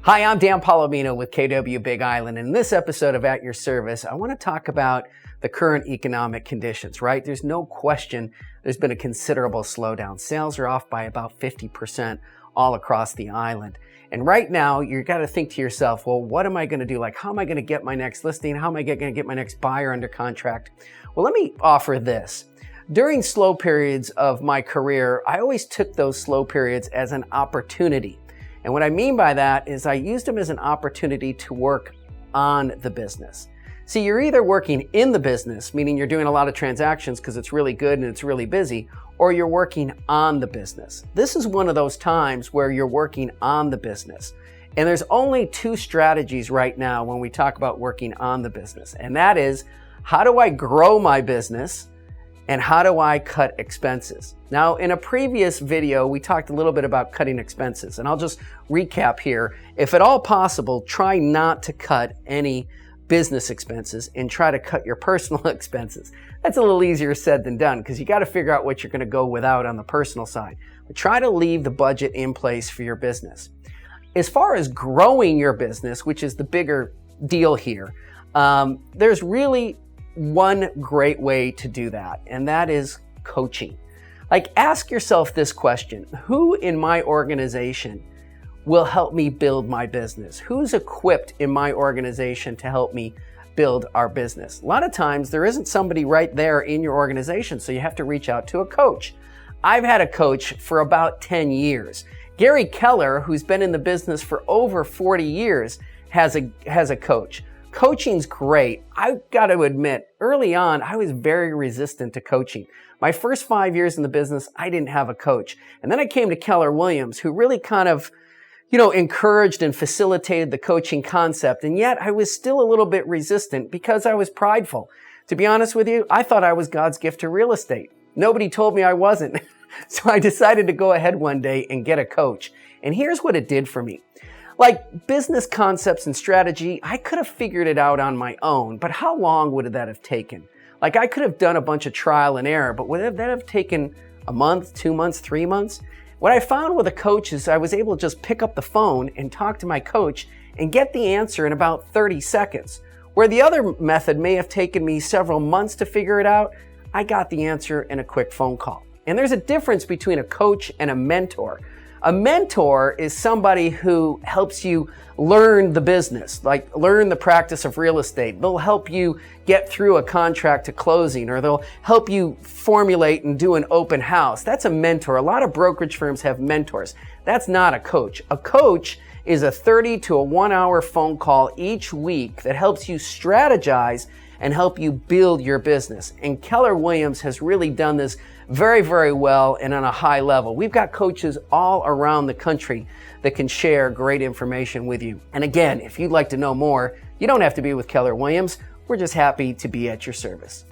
Hi, I'm Dan Polimino with KW Big Island. In this episode of At Your Service, I want to talk about the current economic conditions, right? There's no question there's been a considerable slowdown. Sales are off by about 50% all across the island. And right now, you've got to think to yourself, well, what am I going to do? Like, how am I going to get my next listing? How am I going to get my next buyer under contract? Well, let me offer this. During slow periods of my career, I always took those slow periods as an opportunity. And what I mean by that is I used them as an opportunity to work on the business. See, you're either working in the business, meaning you're doing a lot of transactions because it's really good and it's really busy, or you're working on the business. This is one of those times where you're working on the business. And there's only two strategies right now when we talk about working on the business. And that is, how do I grow my business? And how do I cut expenses? Now, in a previous video, we talked a little bit about cutting expenses, and I'll just recap here. If at all possible, try not to cut any business expenses and try to cut your personal expenses. That's a little easier said than done because you got to figure out what you're going to go without on the personal side. But try to leave the budget in place for your business. As far as growing your business, which is the bigger deal here, there's really one great way to do that, and that is coaching. Like, ask yourself this question: who in my organization will help me build my business? Who's equipped in my organization to help me build our business? A lot of times there isn't somebody right there in your organization, so you have to reach out to a coach. I've had a coach for about 10 years. Gary Keller, who's been in the business for over 40 years, has a coach. Coaching's great. I've got to admit, early on, I was very resistant to coaching. My first 5 years in the business, I didn't have a coach. And then I came to Keller Williams, who really kind of, encouraged and facilitated the coaching concept. And yet I was still a little bit resistant because I was prideful. To be honest with you, I thought I was God's gift to real estate. Nobody told me I wasn't. So I decided to go ahead one day and get a coach. And here's what it did for me. Like business concepts and strategy, I could have figured it out on my own, but how long would that have taken? Like, I could have done a bunch of trial and error, but would that have taken a month, 2 months, 3 months? What I found with a coach is I was able to just pick up the phone and talk to my coach and get the answer in about 30 seconds. Where the other method may have taken me several months to figure it out, I got the answer in a quick phone call. And there's a difference between a coach and a mentor. A mentor is somebody who helps you learn the business, like learn the practice of real estate. They'll help you get through a contract to closing, or they'll help you formulate and do an open house. That's a mentor. A lot of brokerage firms have mentors. That's not a coach. A coach is a 30 to a 1 hour phone call each week that helps you strategize and help you build your business. And Keller Williams has really done this very, very well and on a high level. We've got coaches all around the country that can share great information with you. And again, if you'd like to know more, you don't have to be with Keller Williams. We're just happy to be at your service.